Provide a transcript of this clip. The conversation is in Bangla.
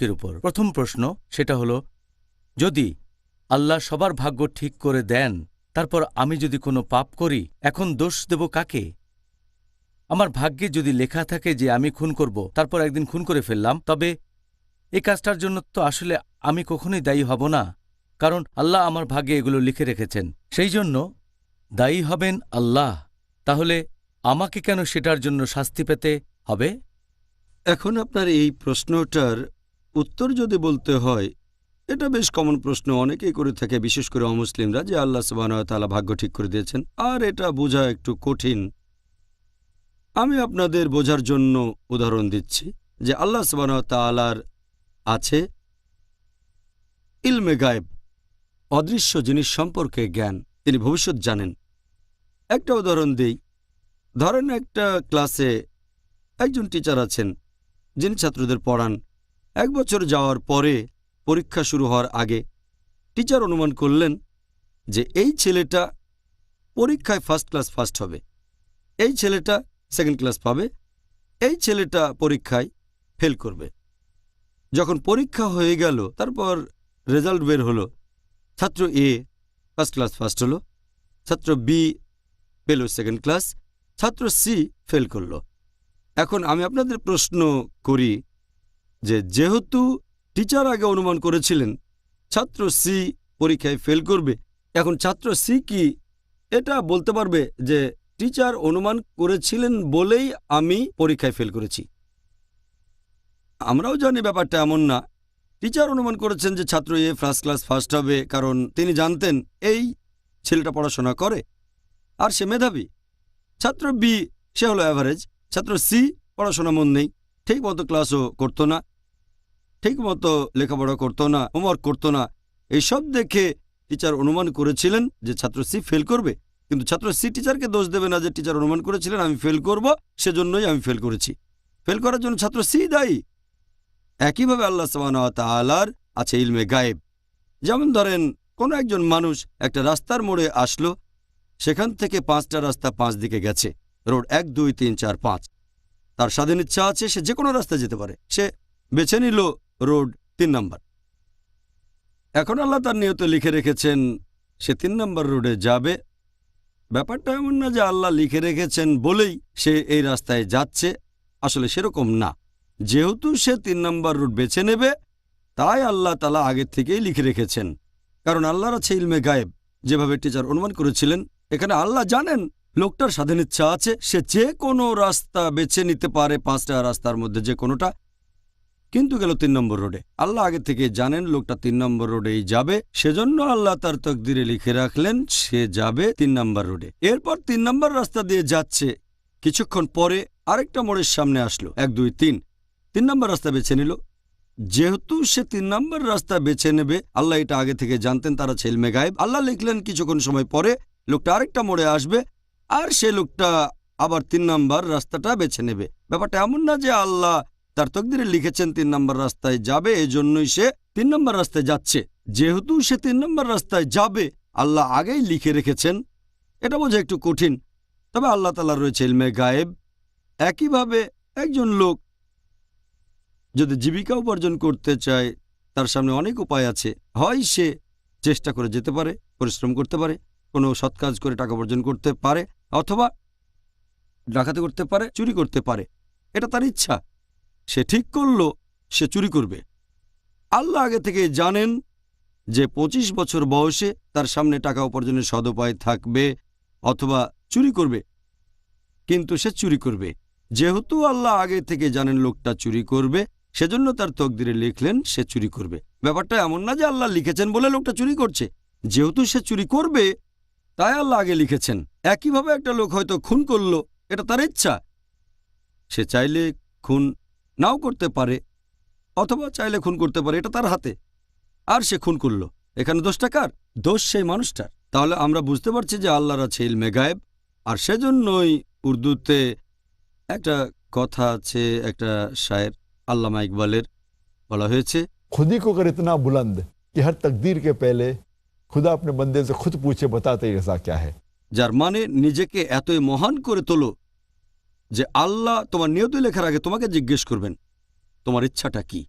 এর উপর। প্রথম প্রশ্ন সেটা হলো, যদি আল্লাহ সবার ভাগ্য ঠিক করে দেন, তারপর আমি যদি কোনো পাপ করি, এখন দোষ দেব কাকে? আমার ভাগ্যে যদি লেখা থাকে যে আমি খুন করব, তারপর একদিন খুন করে ফেললাম, তবে এই কাজটার জন্য তো আসলে আমি কখনোই দায়ী হব না, কারণ আল্লাহ আমার ভাগ্যে এগুলো লিখে রেখেছেন। সেই জন্য দায়ী হবেন আল্লাহ। তাহলে আমাকে কেন সেটার জন্য শাস্তি পেতে হবে? এখন আপনার এই প্রশ্নটার উত্তর যদি বলতে হয়, এটা বেশ কমন প্রশ্ন, অনেকেই করে থাকে, বিশেষ করে অমুসলিমরা, যে আল্লাহ সুবহানাহু ওয়া তাআলা ভাগ্য ঠিক করে দিয়েছেন, আর এটা বোঝা একটু কঠিন। আমি আপনাদের বোঝার জন্য উদাহরণ দিচ্ছি যে আল্লাহ সুবহানাহু ওয়া তাআলার আছে ইলমে গায়েব, অদৃশ্য জিনিস সম্পর্কে জ্ঞান, তিনি ভবিষ্যৎ জানেন। একটা উদাহরণ দিই, ধরেন একটা ক্লাসে একজন টিচার আছেন যিনি ছাত্রদের পড়ান। 1 বছর যাওয়ার পরে, পরীক্ষা শুরু হওয়ার আগে, টিচার অনুমান করলেন যে এই ছেলেটা পরীক্ষায় ফার্স্ট ক্লাস ফার্স্ট হবে, এই ছেলেটা সেকেন্ড ক্লাস পাবে, এই ছেলেটা পরীক্ষায় ফেল করবে। যখন পরীক্ষা হয়ে গেল, তারপর রেজাল্ট বের হলো, ছাত্র এ ফার্স্ট ক্লাস ফার্স্ট হলো, ছাত্র বি পেল সেকেন্ড ক্লাস, ছাত্র সি ফেল করল। এখন আমি আপনাদের প্রশ্ন করি যে যেহেতু টিচার আগে অনুমান করেছিলেন ছাত্র সি পরীক্ষায় ফেল করবে, এখন ছাত্র সি কি এটা বলতে পারবে যে টিচার অনুমান করেছিলেন বলেই আমি পরীক্ষায় ফেল করেছি? আমরাও জানি ব্যাপারটা এমন না। টিচার অনুমান করেছেন যে ছাত্র এ ফার্স্ট ক্লাস ফার্স্ট হবে, কারণ তিনি জানতেন এই ছেলেটা পড়াশোনা করে আর সে মেধাবী। ছাত্র বি সে হলো অ্যাভারেজ, ছাত্র সি পড়াশোনা মন নেই, ঠিক মতো ক্লাসও করতো না, ঠিক মতো লেখাপড়া করতো না, হোমওয়ার্ক করতো না। এইসব দেখে টিচার অনুমান করেছিলেন যে ছাত্র সি ফেল করবে, কিন্তু ছাত্র সি টিচারকে দোষ দেবে না যে টিচার অনুমান করেছিলেন আমি ফেল করব, সেজন্যই আমি ফেল করেছি। ফেল করার জন্য ছাত্র সি দায়ী। একইভাবে আল্লাহ সুবহানাহু ওয়া তাআলার আছে ইলমে গায়েব। যেমন ধরেন কোনো একজন মানুষ একটা রাস্তার মোড়ে আসলো, সেখান থেকে 5টা রাস্তা 5 দিকে গেছে, রোড 1 2 3 4 5। তার স্বাধীন ইচ্ছা আছে, সে যে কোনো রাস্তায় যেতে পারে, সে বেছে নিল রোড 3 নম্বর। এখন আল্লাহ তার নিয়তে লিখে রেখেছেন সে 3 নম্বর রোডে যাবে। ব্যাপারটা এমন না যে আল্লাহ লিখে রেখেছেন বলেই সে এই রাস্তায় যাচ্ছে, আসলে সেরকম না। যেহেতু সে 3 নম্বর রুট বেছে নেবে, তাই আল্লাহ তাআলা আগে থেকেই লিখে রেখেছেন, কারণ আল্লাহর আছে ইলমে গায়েব। যেভাবে টিচার অনুমান করেছিলেন, এখানে আল্লাহ জানেন লোকটার স্বাধীন ইচ্ছা আছে, সে যে কোনো রাস্তা বেছে নিতে পারে, 5টা রাস্তার মধ্যে যে কোনোটা, কিন্তু গেল 3 নম্বর রোডে। আল্লাহ আগে থেকে জানেন লোকটা 3 নম্বর রোডেই যাবে, সেজন্য আল্লাহ তার তকদিরে লিখে রাখলেন সে যাবে 3 নম্বর রোডে। এরপর 3 নম্বর রাস্তা দিয়ে যাচ্ছে, কিছুক্ষণ পরে আরেকটা মোড়ের সামনে আসলো, 1 2 3 3 নম্বর রাস্তা বেছে নিল। যেহেতু সে 3 নম্বর রাস্তা বেছে নেবে, আল্লাহ এটা আগে থেকে জানতেন, তারা আছে ইলমে গায়েব। আল্লাহ লিখলেন কিছুক্ষণ সময় পরে লোকটা আরেকটা মোড়ে আসবে, আর সে লোকটা আবার 3 নম্বর রাস্তাটা বেছে নেবে। ব্যাপারটা এমন না যে আল্লাহ তার তকদিরে লিখেছেন 3 নম্বর রাস্তায় যাবে, এজন্যই সে 3 নম্বর রাস্তায় যাচ্ছে। যেহেতু সে 3 নম্বর রাস্তায় যাবে, আল্লাহ আগেই লিখে রেখেছেন। এটা বোঝা একটু কঠিন, তবে আল্লাহ তাআলার রয়েছে ইলমে গায়েব। একইভাবে একজন লোক যদি জীবিকা উপার্জন করতে চায়, তার সামনে অনেক উপায় আছে। হয় সে চেষ্টা করে যেতে পারে, পরিশ্রম করতে পারে, কোনো সৎ কাজ করে টাকা উপার্জন করতে পারে, অথবা ডাকাতি করতে পারে, চুরি করতে পারে। এটা তার ইচ্ছা, সে ঠিক করলো সে চুরি করবে। আল্লাহ আগে থেকে জানেন যে 25 বছর বয়সে তার সামনে টাকা উপার্জনের সদুপায় থাকবে, অথবা চুরি করবে, কিন্তু সে চুরি করবে। যেহেতু আল্লাহ আগে থেকে জানেন লোকটা চুরি করবে, সেজন্য তার তকদিরে লিখলেন সে চুরি করবে। ব্যাপারটা এমন না যে আল্লাহ লিখেছেন বলে লোকটা চুরি করছে, যেহেতু সে চুরি করবে তাই আল্লাহ আগে লিখেছেন। একইভাবে একটা লোক হয়তো খুন করলো, এটা তার ইচ্ছা, সে চাইলে খুন নাও করতে পারে, অথবা চাইলে খুন করতে পারে, এটা তার হাতে, আর সে খুন করলো। এখানে দোষটা কার? দোষ সেই মানুষটার। তাহলে আমরা বুঝতে পারছি যে আল্লাহর আছে ইলমে গায়েব। আর সেজন্যই উর্দুতে একটা কথা আছে, একটা শায়ের আল্লামা ইকবালের, বলা হয়েছে, खुदी को कर इतना बुलंद कि हर तकदीर के पहले खुदा अपने बंदे से खुद पूछे बताते रजा क्या है। যার মানে নিজেকে এতই মহান করে তোলো যে আল্লাহ তোমার নিয়ত লেখার আগে তোমাকে জিজ্ঞেস করবেন তোমার ইচ্ছাটা কি।